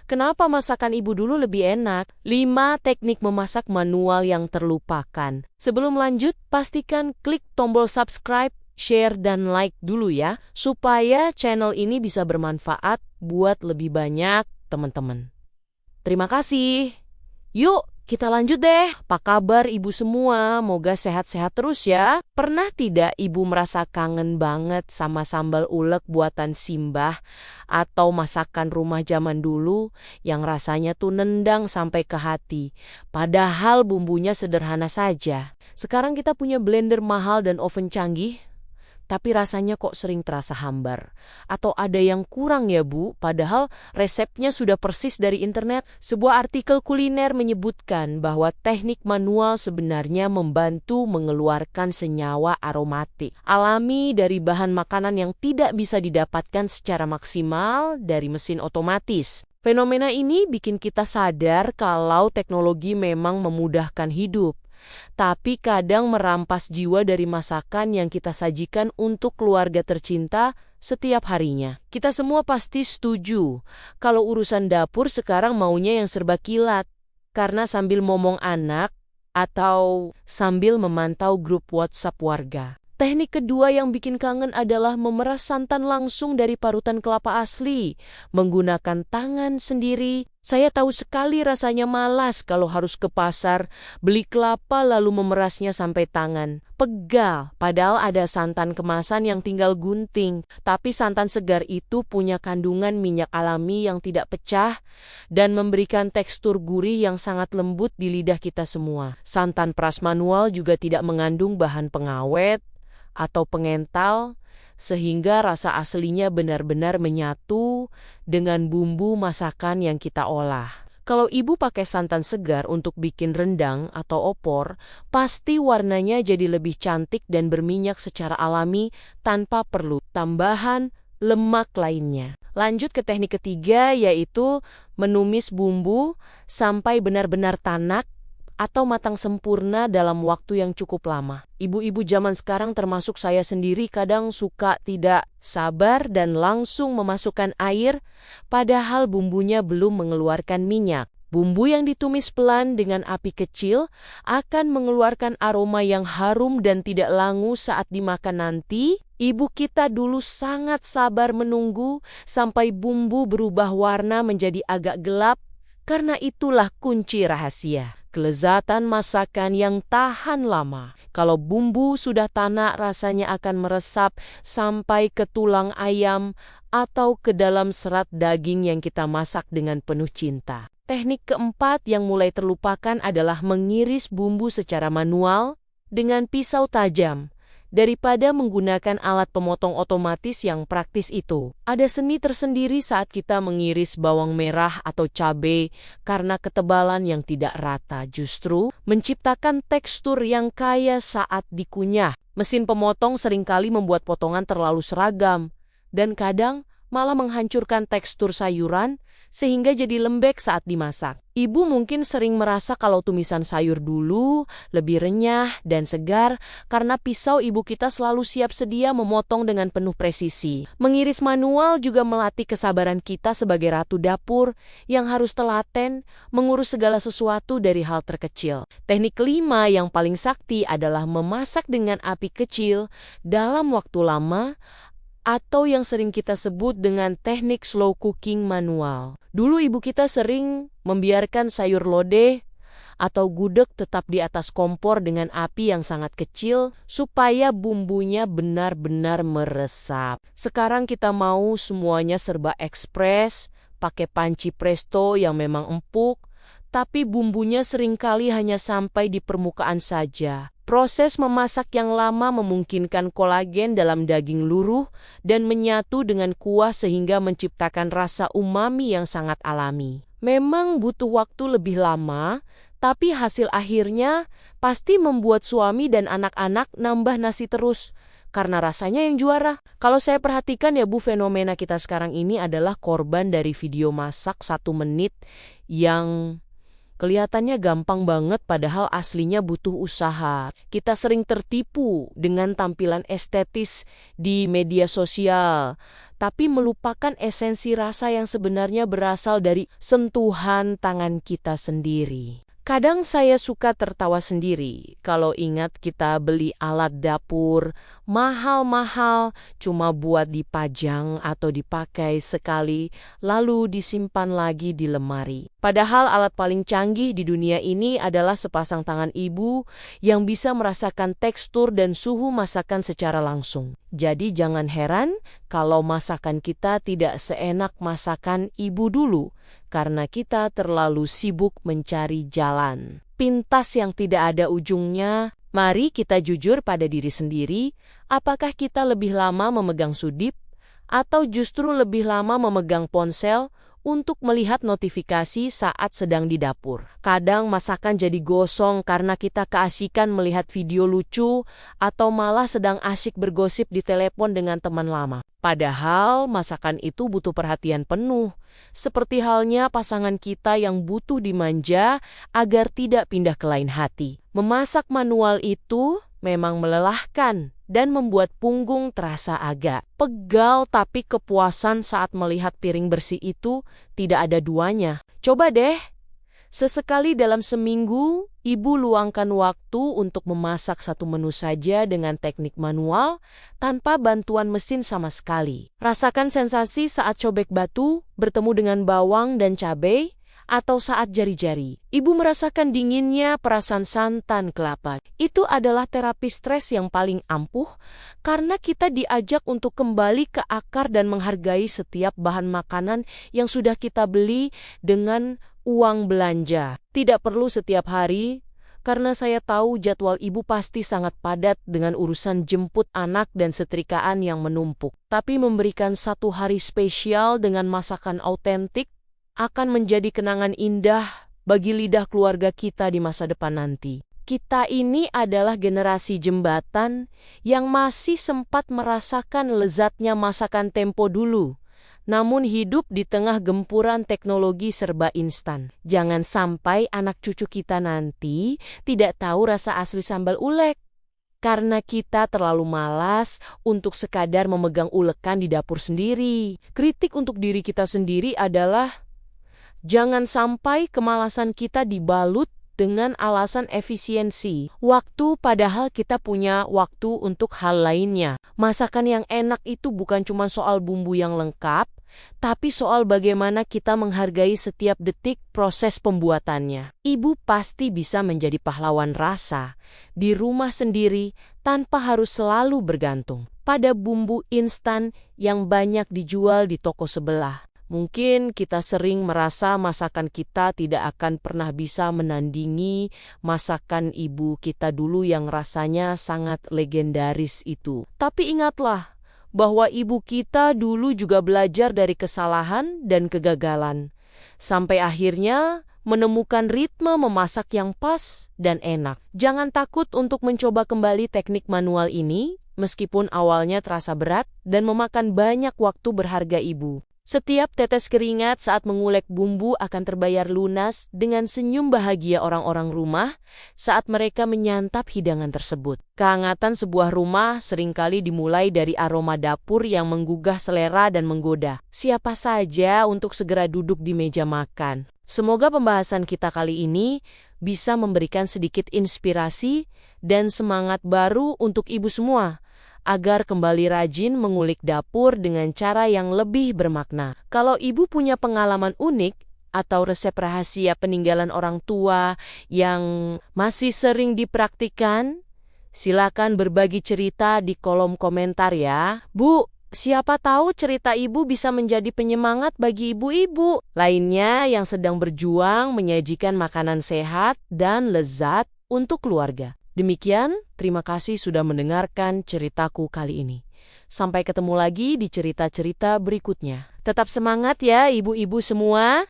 kenapa masakan ibu dulu lebih enak? 5 teknik memasak manual yang terlupakan. Sebelum lanjut, pastikan klik tombol subscribe, share, dan like dulu ya, supaya channel ini bisa bermanfaat buat lebih banyak teman-teman. Terima kasih. Yuk, kita lanjut deh. Apa kabar ibu semua? Moga sehat-sehat terus ya. Pernah tidak ibu merasa kangen banget sama sambal ulek buatan Simbah atau masakan rumah zaman dulu yang rasanya tuh nendang sampai ke hati, padahal bumbunya sederhana saja. Sekarang kita punya blender mahal dan oven canggih, tapi rasanya kok sering terasa hambar. Atau ada yang kurang ya Bu, padahal resepnya sudah persis dari internet. Sebuah artikel kuliner menyebutkan bahwa teknik manual sebenarnya membantu mengeluarkan senyawa aromatik alami dari bahan makanan yang tidak bisa didapatkan secara maksimal dari mesin otomatis. Fenomena ini bikin kita sadar kalau teknologi memang memudahkan hidup, tapi kadang merampas jiwa dari masakan yang kita sajikan untuk keluarga tercinta setiap harinya. Kita semua pasti setuju kalau urusan dapur sekarang maunya yang serba kilat, karena sambil ngomong anak atau sambil memantau grup WhatsApp warga. Teknik kedua yang bikin kangen adalah memeras santan langsung dari parutan kelapa asli, menggunakan tangan sendiri. Saya tahu sekali rasanya malas kalau harus ke pasar, beli kelapa lalu memerasnya sampai tangan. Pegal, padahal ada santan kemasan yang tinggal gunting. Tapi santan segar itu punya kandungan minyak alami yang tidak pecah dan memberikan tekstur gurih yang sangat lembut di lidah kita semua. Santan peras manual juga tidak mengandung bahan pengawet atau pengental, sehingga rasa aslinya benar-benar menyatu dengan bumbu masakan yang kita olah. Kalau ibu pakai santan segar untuk bikin rendang atau opor, pasti warnanya jadi lebih cantik dan berminyak secara alami tanpa perlu tambahan lemak lainnya. Lanjut ke teknik ketiga, yaitu menumis bumbu sampai benar-benar tanak atau matang sempurna dalam waktu yang cukup lama. Ibu-ibu zaman sekarang termasuk saya sendiri kadang suka tidak sabar dan langsung memasukkan air, padahal bumbunya belum mengeluarkan minyak. Bumbu yang ditumis pelan dengan api kecil akan mengeluarkan aroma yang harum dan tidak langu saat dimakan nanti. Ibu kita dulu sangat sabar menunggu sampai bumbu berubah warna menjadi agak gelap, karena itulah kunci rahasia kelezatan masakan yang tahan lama. Kalau bumbu sudah tanak, rasanya akan meresap sampai ke tulang ayam atau ke dalam serat daging yang kita masak dengan penuh cinta. Teknik keempat yang mulai terlupakan adalah mengiris bumbu secara manual dengan pisau tajam, daripada menggunakan alat pemotong otomatis yang praktis itu. Ada seni tersendiri saat kita mengiris bawang merah atau cabai karena ketebalan yang tidak rata justru menciptakan tekstur yang kaya saat dikunyah. Mesin pemotong seringkali membuat potongan terlalu seragam dan kadang malah menghancurkan tekstur sayuran sehingga jadi lembek saat dimasak. Ibu mungkin sering merasa kalau tumisan sayur dulu lebih renyah dan segar karena pisau ibu kita selalu siap sedia memotong dengan penuh presisi. Mengiris manual juga melatih kesabaran kita sebagai ratu dapur yang harus telaten mengurus segala sesuatu dari hal terkecil. Teknik kelima yang paling sakti adalah memasak dengan api kecil dalam waktu lama, atau yang sering kita sebut dengan teknik slow cooking manual. Dulu ibu kita sering membiarkan sayur lodeh atau gudeg tetap di atas kompor dengan api yang sangat kecil supaya bumbunya benar-benar meresap. Sekarang kita mau semuanya serba ekspres, pakai panci presto yang memang empuk, tapi bumbunya seringkali hanya sampai di permukaan saja. Proses memasak yang lama memungkinkan kolagen dalam daging luruh dan menyatu dengan kuah sehingga menciptakan rasa umami yang sangat alami. Memang butuh waktu lebih lama, tapi hasil akhirnya pasti membuat suami dan anak-anak nambah nasi terus, karena rasanya yang juara. Kalau saya perhatikan ya Bu, fenomena kita sekarang ini adalah korban dari video masak 1 menit yang kelihatannya gampang banget padahal aslinya butuh usaha. Kita sering tertipu dengan tampilan estetis di media sosial, tapi melupakan esensi rasa yang sebenarnya berasal dari sentuhan tangan kita sendiri. Kadang saya suka tertawa sendiri kalau ingat kita beli alat dapur mahal-mahal cuma buat dipajang atau dipakai sekali lalu disimpan lagi di lemari. Padahal alat paling canggih di dunia ini adalah sepasang tangan ibu yang bisa merasakan tekstur dan suhu masakan secara langsung. Jadi jangan heran kalau masakan kita tidak seenak masakan ibu dulu, karena kita terlalu sibuk mencari jalan pintas yang tidak ada ujungnya. Mari kita jujur pada diri sendiri, apakah kita lebih lama memegang sudip, atau justru lebih lama memegang ponsel untuk melihat notifikasi saat sedang di dapur. Kadang masakan jadi gosong karena kita keasikan melihat video lucu atau malah sedang asyik bergosip di telepon dengan teman lama. Padahal masakan itu butuh perhatian penuh, seperti halnya pasangan kita yang butuh dimanja agar tidak pindah ke lain hati. Memasak manual itu memang melelahkan dan membuat punggung terasa agak pegal, tapi kepuasan saat melihat piring bersih itu tidak ada duanya. Coba deh, sesekali dalam seminggu, ibu luangkan waktu untuk memasak satu menu saja dengan teknik manual tanpa bantuan mesin sama sekali. Rasakan sensasi saat cobek batu bertemu dengan bawang dan cabai, atau saat jari-jari ibu merasakan dinginnya perasan santan kelapa. Itu adalah terapi stres yang paling ampuh karena kita diajak untuk kembali ke akar dan menghargai setiap bahan makanan yang sudah kita beli dengan uang belanja. Tidak perlu setiap hari, karena saya tahu jadwal ibu pasti sangat padat dengan urusan jemput anak dan setrikaan yang menumpuk. Tapi memberikan satu hari spesial dengan masakan autentik akan menjadi kenangan indah bagi lidah keluarga kita di masa depan nanti. Kita ini adalah generasi jembatan yang masih sempat merasakan lezatnya masakan tempo dulu, namun hidup di tengah gempuran teknologi serba instan. Jangan sampai anak cucu kita nanti tidak tahu rasa asli sambal ulek, karena kita terlalu malas untuk sekadar memegang ulekan di dapur sendiri. Kritik untuk diri kita sendiri adalah jangan sampai kemalasan kita dibalut dengan alasan efisiensi waktu, padahal kita punya waktu untuk hal lainnya. Masakan yang enak itu bukan cuma soal bumbu yang lengkap, tapi soal bagaimana kita menghargai setiap detik proses pembuatannya. Ibu pasti bisa menjadi pahlawan rasa di rumah sendiri tanpa harus selalu bergantung pada bumbu instan yang banyak dijual di toko sebelah. Mungkin kita sering merasa masakan kita tidak akan pernah bisa menandingi masakan ibu kita dulu yang rasanya sangat legendaris itu. Tapi ingatlah bahwa ibu kita dulu juga belajar dari kesalahan dan kegagalan, sampai akhirnya menemukan ritme memasak yang pas dan enak. Jangan takut untuk mencoba kembali teknik manual ini, meskipun awalnya terasa berat dan memakan banyak waktu berharga ibu. Setiap tetes keringat saat mengulek bumbu akan terbayar lunas dengan senyum bahagia orang-orang rumah saat mereka menyantap hidangan tersebut. Kehangatan sebuah rumah seringkali dimulai dari aroma dapur yang menggugah selera dan menggoda siapa saja untuk segera duduk di meja makan. Semoga pembahasan kita kali ini bisa memberikan sedikit inspirasi dan semangat baru untuk ibu semua, agar kembali rajin mengulik dapur dengan cara yang lebih bermakna. Kalau ibu punya pengalaman unik atau resep rahasia peninggalan orang tua yang masih sering dipraktikkan, silakan berbagi cerita di kolom komentar ya. Bu, siapa tahu cerita ibu bisa menjadi penyemangat bagi ibu-ibu lainnya yang sedang berjuang menyajikan makanan sehat dan lezat untuk keluarga. Demikian, terima kasih sudah mendengarkan ceritaku kali ini. Sampai ketemu lagi di cerita-cerita berikutnya. Tetap semangat ya ibu-ibu semua.